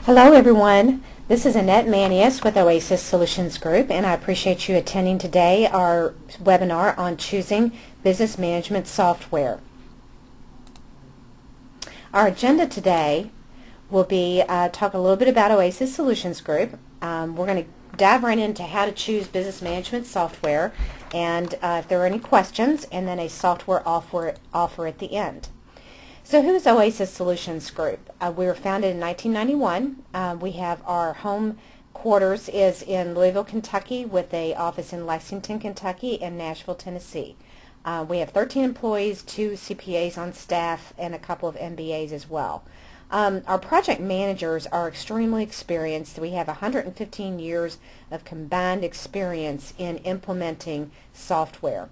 Hello everyone, this is Annette Manius with Oasis Solutions Group, and I appreciate you attending today our webinar on choosing business management software. Our agenda today will be talk a little bit about Oasis Solutions Group. We're going to dive right into how to choose business management software, and if there are any questions, and then a software offer at the end. So who is Oasis Solutions Group? We were founded in 1991. We have our home quarters is in Louisville, Kentucky, with an office in Lexington, Kentucky, and Nashville, Tennessee. We have 13 employees, 2 CPAs on staff, and a couple of MBAs as well. Our project managers are extremely experienced. We have 115 years of combined experience in implementing software.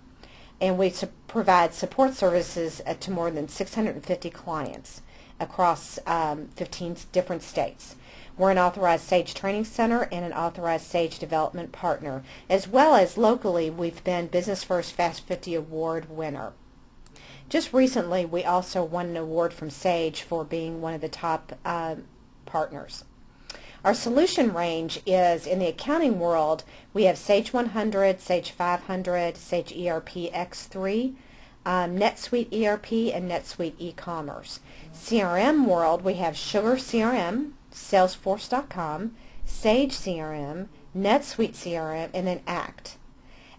And we provide support services to more than 650 clients across 15 different states. We're an authorized SAGE training center and an authorized SAGE development partner, as well as locally we've been Business First Fast 50 Award winner. Just recently we also won an award from SAGE for being one of the top partners. Our solution range is, in the accounting world, we have Sage 100, Sage 500, Sage ERP X3, NetSuite ERP, and NetSuite e-commerce. CRM world, we have Sugar CRM, Salesforce.com, Sage CRM, NetSuite CRM, and then ACT.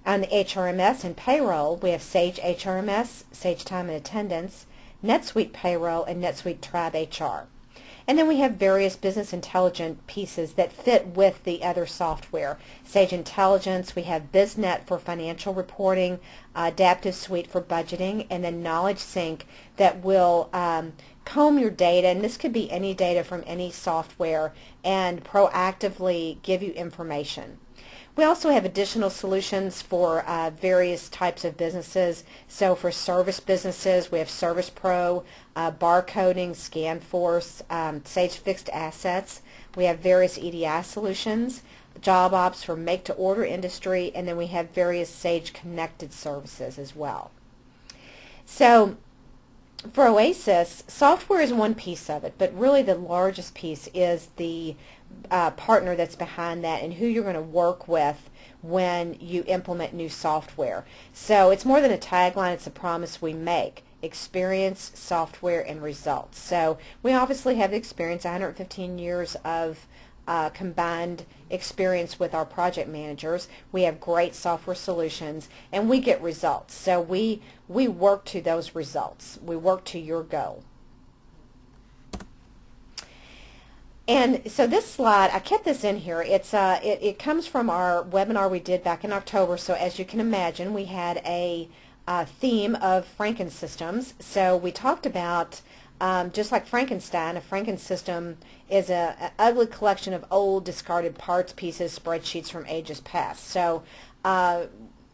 On the HRMS and payroll, we have Sage HRMS, Sage Time and Attendance, NetSuite Payroll, and NetSuite Tribe HR. And then we have various business intelligence pieces that fit with the other software. Sage Intelligence, we have BizNet for financial reporting, Adaptive Suite for budgeting, and then Knowledge Sync that will comb your data, and this could be any data from any software, and proactively give you information. We also have additional solutions for various types of businesses. So for service businesses, we have Service Pro, barcoding, ScanForce, Sage Fixed Assets. We have various EDI solutions, Job Ops for make-to-order industry, and then we have various Sage connected services as well. So for Oasis, software is one piece of it, but really the largest piece is the partner that's behind that and who you're going to work with when you implement new software. So it's more than a tagline, it's a promise we make. Experience, software, and results. So we obviously have experience, 115 years of combined experience with our project managers. We have great software solutions, and we get results. So we work to those results. We work to your goal. And so this slide, I kept this in here. It comes from our webinar we did back in October. So as you can imagine, we had a theme of Franken Systems. So we talked about, just like Frankenstein, a Franken System is an ugly collection of old discarded parts, pieces, spreadsheets from ages past. So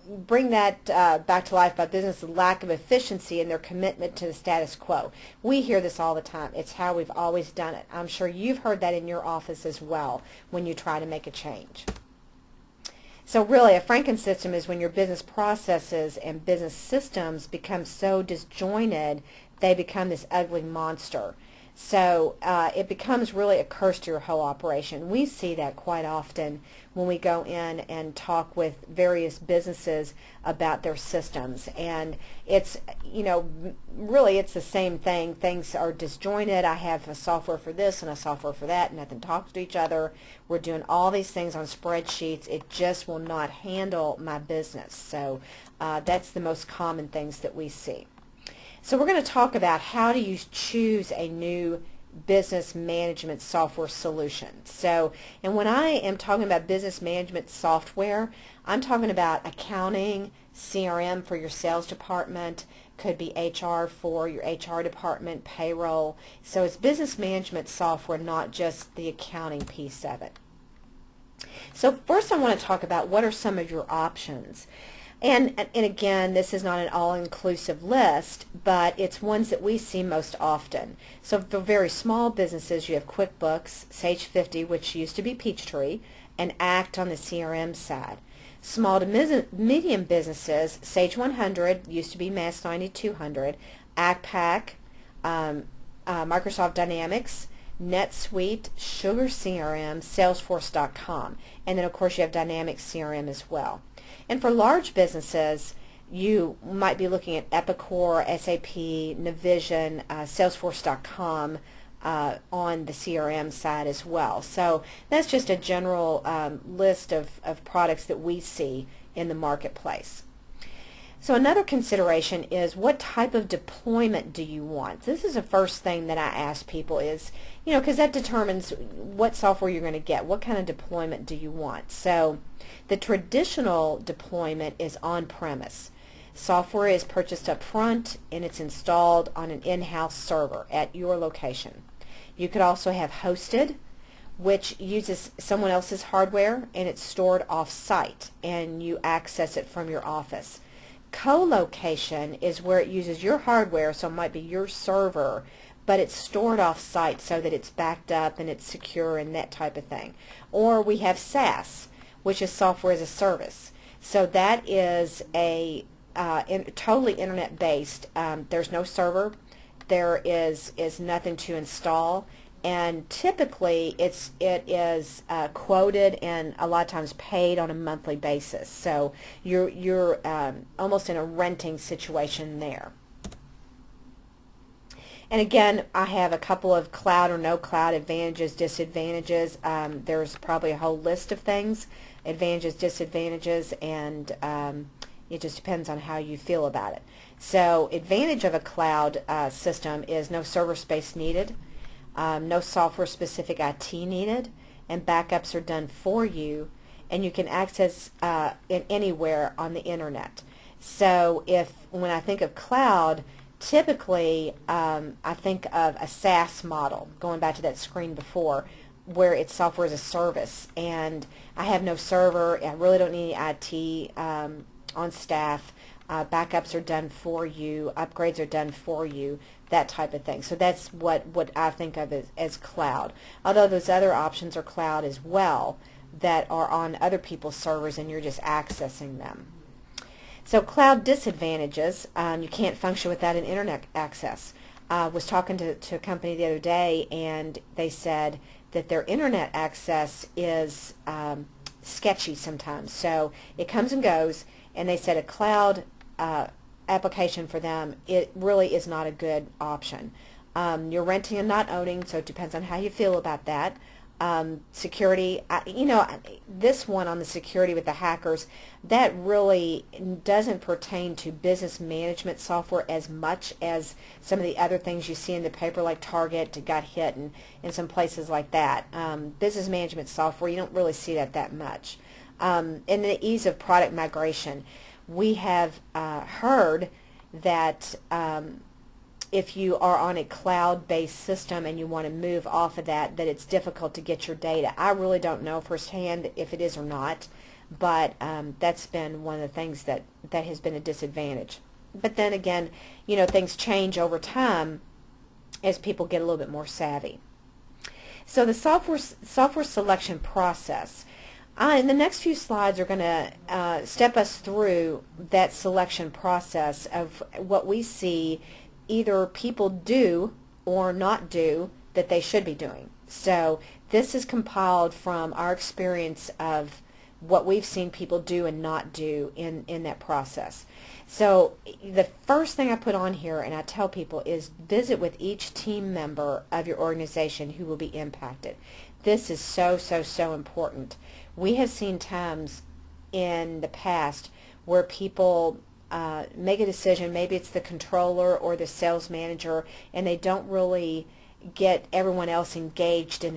bring that back to life by business' lack of efficiency and their commitment to the status quo. We hear this all the time. It's how we've always done it. I'm sure you've heard that in your office as well when you try to make a change. So really, a Franken system is when your business processes and business systems become so disjointed, they become this ugly monster. So it becomes really a curse to your whole operation. We see that quite often when we go in and talk with various businesses about their systems. And it's, you know, really it's the same thing. Things are disjointed. I have a software for this and a software for that, and nothing talks to each other. We're doing all these things on spreadsheets. It just will not handle my business. So that's the most common things that we see. So we're going to talk about how do you choose a new business management software solution. So, and when I am talking about business management software, I'm talking about accounting, CRM for your sales department, could be HR for your HR department, payroll. So it's business management software, not just the accounting piece of it. So first I want to talk about what are some of your options. And again, this is not an all-inclusive list, but it's ones that we see most often. So for very small businesses, you have QuickBooks, Sage 50, which used to be Peachtree, and ACT on the CRM side. Small to medium businesses, Sage 100, used to be Mass 9200, ACPAC, Microsoft Dynamics, NetSuite, Sugar CRM, Salesforce.com, and then of course you have Dynamics CRM as well. And for large businesses, you might be looking at Epicor, SAP, Navision, Salesforce.com on the CRM side as well. So that's just a general list of products that we see in the marketplace. So another consideration is what type of deployment do you want? This is the first thing that I ask people is, because that determines what software you're going to get. What kind of deployment do you want? So the traditional deployment is on-premise. Software is purchased up front and it's installed on an in-house server at your location. You could also have hosted, which uses someone else's hardware and it's stored off-site and you access it from your office. Co-location is where it uses your hardware, so it might be your server, but it's stored off-site so that it's backed up and it's secure and that type of thing. Or we have SaaS, which is software as a service. So that is a totally internet-based. There's no server. There is nothing to install. And typically it is quoted and a lot of times paid on a monthly basis. So you're almost in a renting situation there. And again, I have a couple of cloud or no cloud advantages, disadvantages. There's probably a whole list of things, advantages, disadvantages, and it just depends on how you feel about it. So advantage of a cloud system is no server space needed. No software-specific IT needed, and backups are done for you, and you can access it anywhere on the internet. So when I think of cloud, typically I think of a SaaS model, going back to that screen before, where it's software as a service, and I have no server, I really don't need any IT on staff. Backups are done for you, upgrades are done for you, that type of thing. So that's what I think of as cloud. Although those other options are cloud as well that are on other people's servers and you're just accessing them. So cloud disadvantages, you can't function without an internet access. I was talking to a company the other day and they said that their internet access is sketchy sometimes. So it comes and goes, and they said a cloud application for them, it really is not a good option. You're renting and not owning, so it depends on how you feel about that. Security, this one on the security with the hackers, that really doesn't pertain to business management software as much as some of the other things you see in the paper, like Target got hit and some places like that. Business management software, you don't really see that much. And the ease of product migration. We have heard that if you are on a cloud-based system and you want to move off of that it's difficult to get your data. I really don't know firsthand if it is or not, but that's been one of the things that has been a disadvantage. But then again, things change over time as people get a little bit more savvy. So the software selection process. In the next few slides are going to step us through that selection process of what we see either people do or not do that they should be doing. So this is compiled from our experience of what we've seen people do and not do in that process. So the first thing I put on here and I tell people is visit with each team member of your organization who will be impacted. This is so important. We have seen times in the past where people make a decision, maybe it's the controller or the sales manager, and they don't really get everyone else engaged in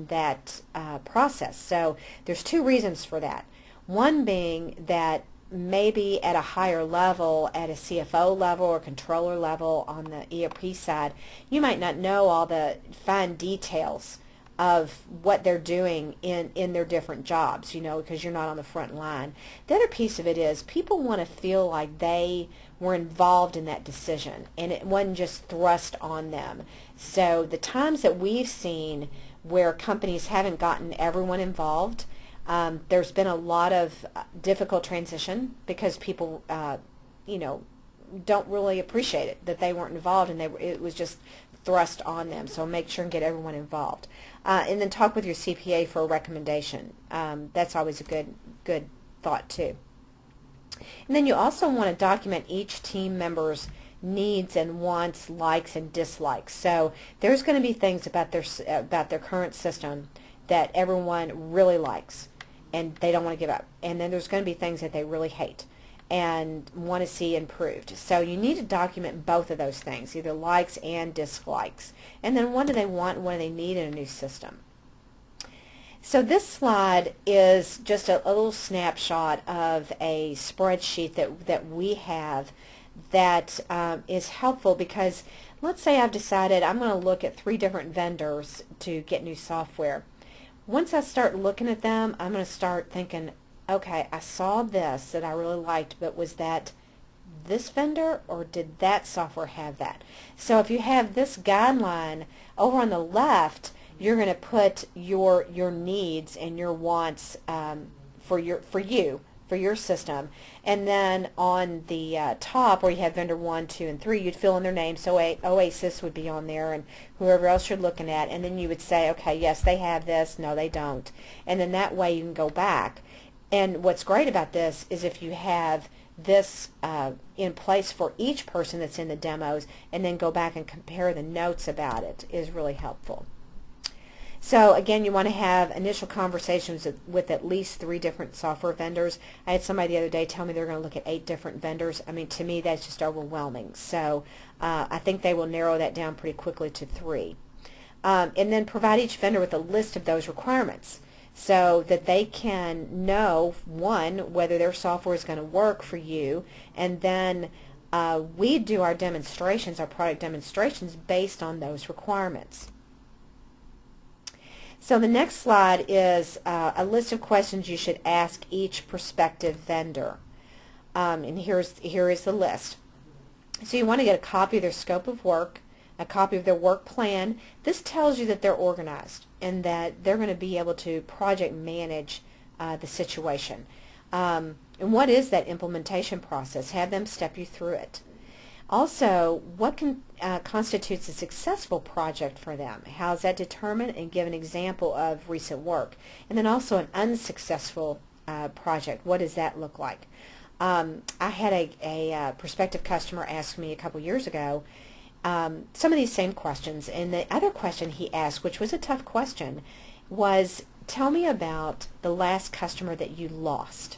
that process. So there's two reasons for that. One being that maybe at a higher level, at a CFO level or controller level on the ERP side, you might not know all the fine details of what they're doing in their different jobs, because you're not on the front line. The other piece of it is people want to feel like they were involved in that decision and it wasn't just thrust on them. So the times that we've seen where companies haven't gotten everyone involved, There's been a lot of difficult transition because people, don't really appreciate it, that they weren't involved, and it was just thrust on them. So make sure and get everyone involved. And then talk with your CPA for a recommendation. That's always a good thought too. And then you also want to document each team member's needs and wants, likes and dislikes. So there's going to be things about their current system that everyone really likes and they don't want to give up. And then there's going to be things that they really hate and want to see improved. So you need to document both of those things, either likes and dislikes. And then what do they want and what do they need in a new system. So this slide is just a little snapshot of a spreadsheet that we have that is helpful, because let's say I've decided I'm going to look at 3 different vendors to get new software. Once I start looking at them, I'm going to start thinking, okay, I saw this that I really liked, but was that this vendor or did that software have that? So if you have this guideline over on the left, you're going to put your needs and your wants for your system, and then on the top where you have vendor 1, 2, and 3, you'd fill in their names. So Oasis would be on there, and whoever else you're looking at, and then you would say, okay, yes, they have this, no, they don't, and then that way you can go back. And what's great about this is if you have this in place for each person that's in the demos, and then go back and compare the notes about it, is really helpful. So again, you want to have initial conversations with at least 3 different software vendors. I had somebody the other day tell me they're going to look at 8 different vendors. I mean, to me, that's just overwhelming. So I think they will narrow that down pretty quickly to 3. And then provide each vendor with a list of those requirements so that they can know, 1, whether their software is going to work for you, and then we do our demonstrations, our product demonstrations, based on those requirements. So the next slide is a list of questions you should ask each prospective vendor. And here is the list. So you want to get a copy of their scope of work, a copy of their work plan. This tells you that they're organized and that they're going to be able to project manage the situation. And what is that implementation process? Have them step you through it. Also, what constitutes a successful project for them? How is that determined? And give an example of recent work. And then also an unsuccessful project. What does that look like? I had a prospective customer ask me a couple years ago some of these same questions. And the other question he asked, which was a tough question, was, tell me about the last customer that you lost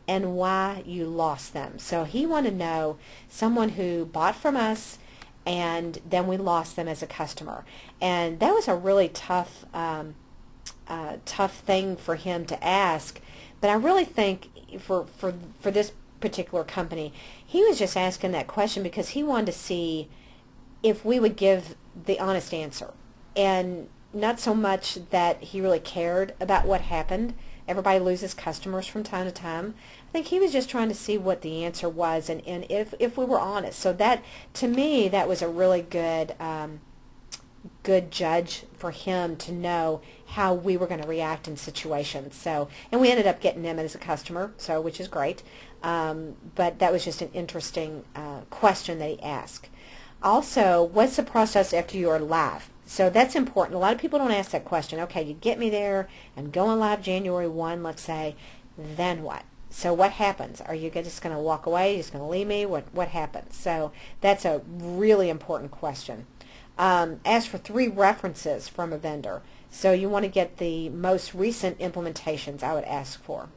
and why you lost them. So he wanted to know someone who bought from us and then we lost them as a customer. And that was a really tough thing for him to ask. But I really think for this particular company, he was just asking that question because he wanted to see if we would give the honest answer, and not so much that he really cared about what happened. Everybody loses customers from time to time. I think he was just trying to see what the answer was, and if we were honest. So that, to me, that was a really good judge for him to know how we were going to react in situations. So, and we ended up getting him as a customer, so which is great. But that was just an interesting question that he asked. Also, what's the process after you are live? So that's important. A lot of people don't ask that question. Okay, you get me there, I'm going live January 1, let's say, then what? So what happens? Are you just going to walk away? Are you just going to leave me? What happens? So that's a really important question. Ask for 3 references from a vendor. So you want to get the most recent implementations, I would ask for.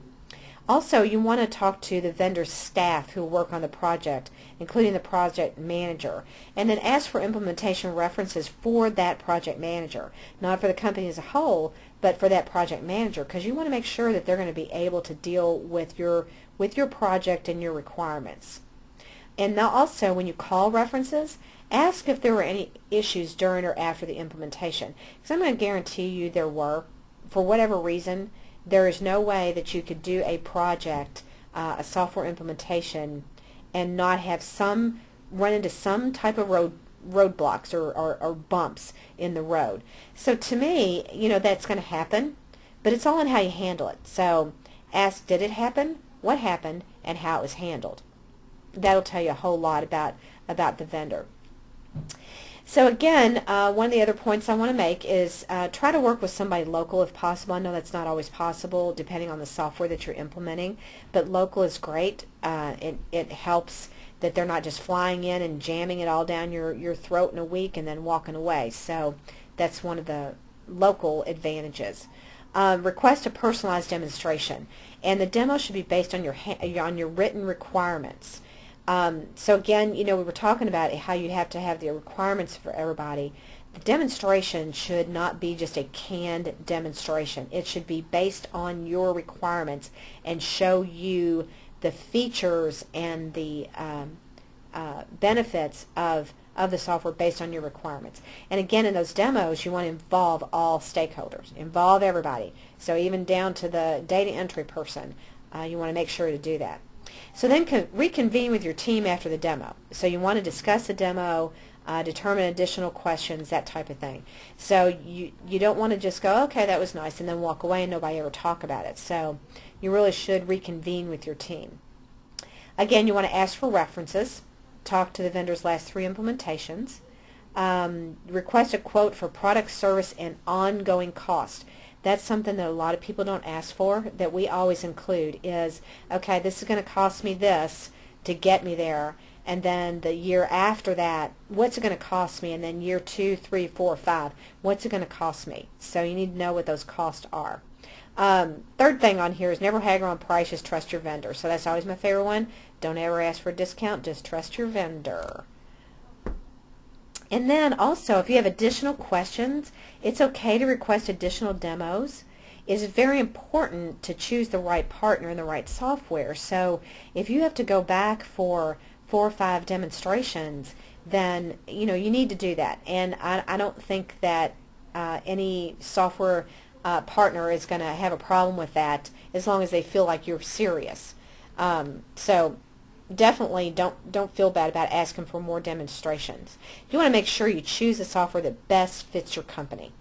Also, you want to talk to the vendor's staff who work on the project, including the project manager, and then ask for implementation references for that project manager, not for the company as a whole, but for that project manager, because you want to make sure that they're going to be able to deal with your project and your requirements. And now also, when you call references, ask if there were any issues during or after the implementation, because I'm going to guarantee you there were. For whatever reason, there is no way that you could do a project, a software implementation, and not have run into some type of roadblocks or bumps in the road. So to me, that's going to happen, but it's all in how you handle it. So ask, did it happen, what happened, and how it was handled. That'll tell you a whole lot about the vendor. So again, one of the other points I want to make is try to work with somebody local if possible. I know that's not always possible depending on the software that you're implementing, but local is great. It helps that they're not just flying in and jamming it all down your throat in a week and then walking away. So that's one of the local advantages. Request a personalized demonstration, and the demo should be based on your written requirements. So again, we were talking about how you have to have the requirements for everybody. The demonstration should not be just a canned demonstration. It should be based on your requirements and show you the features and the benefits of the software based on your requirements. And again, in those demos, you want to involve all stakeholders, involve everybody. So even down to the data entry person, you want to make sure to do that. So then reconvene with your team after the demo. So you want to discuss the demo, determine additional questions, that type of thing. So you don't want to just go, okay, that was nice, and then walk away and nobody ever talk about it. So you really should reconvene with your team. Again, you want to ask for references, talk to the vendor's last 3 implementations, request a quote for product, service, and ongoing cost. That's something that a lot of people don't ask for, that we always include is, okay, this is going to cost me this to get me there, and then the year after that, what's it going to cost me, and then year 2, 3, 4, 5, what's it going to cost me? So you need to know what those costs are. Third thing on here is never haggle on price, just trust your vendor. So that's always my favorite one. Don't ever ask for a discount, just trust your vendor. And then also, if you have additional questions, it's okay to request additional demos. It's very important to choose the right partner and the right software. So if you have to go back for 4 or 5 demonstrations, then you need to do that. And I don't think that any software partner is going to have a problem with that as long as they feel like you're serious. So definitely don't feel bad about asking for more demonstrations. You want to make sure you choose the software that best fits your company,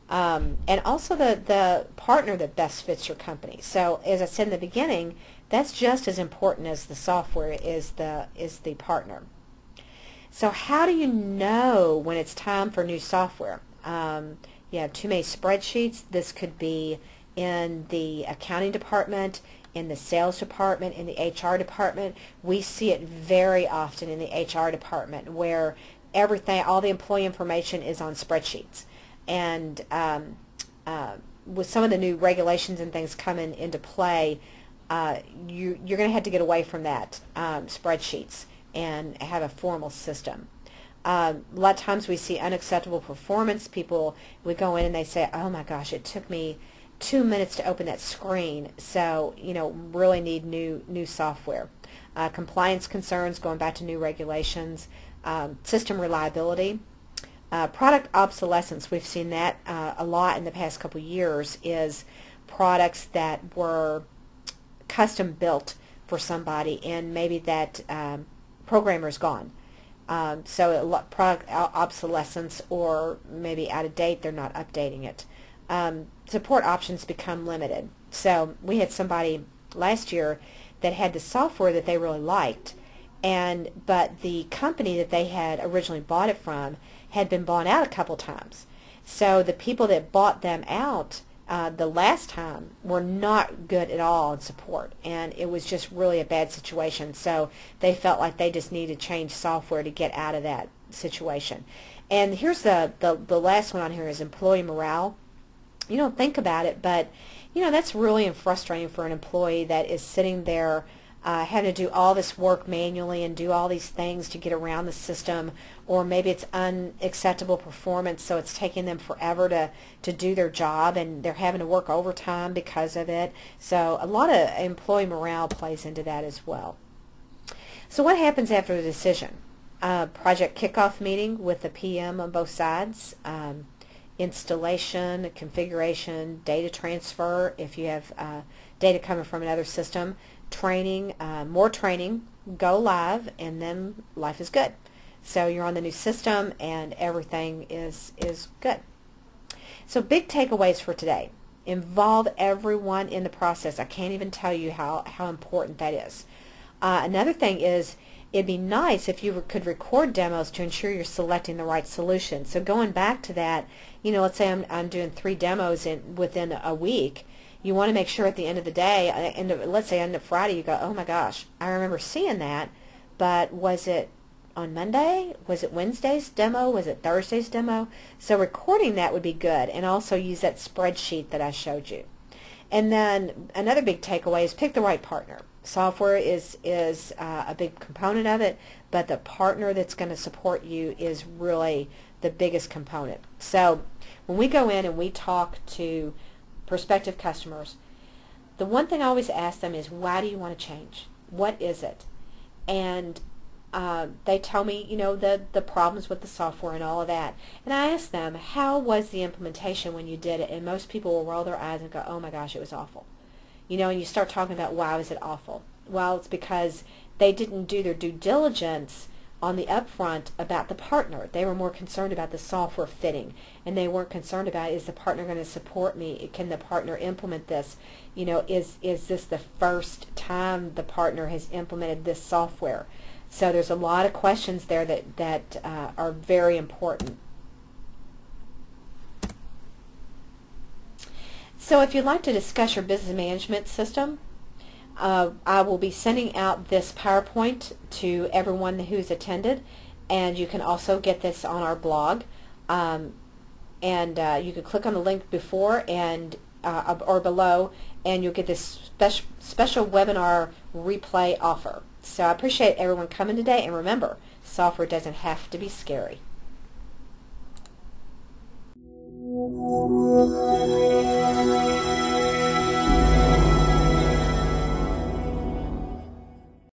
and also the partner that best fits your company. So as I said in the beginning, that's just as important as the software is the partner. So how do you know when it's time for new software? You have too many spreadsheets. This could be in the accounting department, in the sales department, in the HR department. We see it very often in the HR department where everything, all the employee information is on spreadsheets. And with some of the new regulations and things coming into play, you're going to have to get away from that, spreadsheets, and have a formal system. A lot of times we see unacceptable performance. People would go in and they say, oh my gosh, it took me 2 minutes to open that screen. So really need new software. Compliance concerns, going back to new regulations, system reliability, product obsolescence. We've seen that a lot in the past couple years, is products that were custom built for somebody and maybe that programmer is gone. So a lot product obsolescence, or maybe out of date, they're not updating it. Support options become limited. So we had somebody last year that had the software that they really liked, but the company that they had originally bought it from had been bought out a couple times. So the people that bought them out the last time were not good at all in support, and it was just really a bad situation. So they felt like they just needed to change software to get out of that situation. And here's the last one on here is employee morale. You don't think about it, but that's really frustrating for an employee that is sitting there having to do all this work manually and do all these things to get around the system, or maybe it's unacceptable performance, so it's taking them forever to do their job, and they're having to work overtime because of it. So a lot of employee morale plays into that as well. So what happens after the decision? Project kickoff meeting with the PM on both sides. Installation, configuration, data transfer if you have data coming from another system, training, more training, go live, and then life is good. So you're on the new system and everything is good. So big takeaways for today. Involve everyone in the process. I can't even tell you how important that is. Another thing is, it'd be nice if you could record demos to ensure you're selecting the right solution. So going back to that, let's say I'm doing 3 demos within a week. You want to make sure at the end of the day, let's say end of Friday, you go, oh my gosh, I remember seeing that, but was it on Monday? Was it Wednesday's demo? Was it Thursday's demo? So recording that would be good, and also use that spreadsheet that I showed you. And then another big takeaway is pick the right partner. Software is a big component of it, but the partner that's going to support you is really the biggest component. So when we go in and we talk to prospective customers, the one thing I always ask them is, why do you want to change? What is it? And they tell me, the problems with the software and all of that. And I ask them, how was the implementation when you did it? And most people will roll their eyes and go, oh my gosh, it was awful. And you start talking about, why was it awful? Well, it's because they didn't do their due diligence on the upfront about the partner. They were more concerned about the software fitting, and they weren't concerned about, is the partner going to support me? Can the partner implement this? Is this the first time the partner has implemented this software? So there's a lot of questions there that are very important. So if you'd like to discuss your business management system, I will be sending out this PowerPoint to everyone who's attended, and you can also get this on our blog. You can click on the link before and or below, and you'll get this special webinar replay offer. So I appreciate everyone coming today, and remember, software doesn't have to be scary.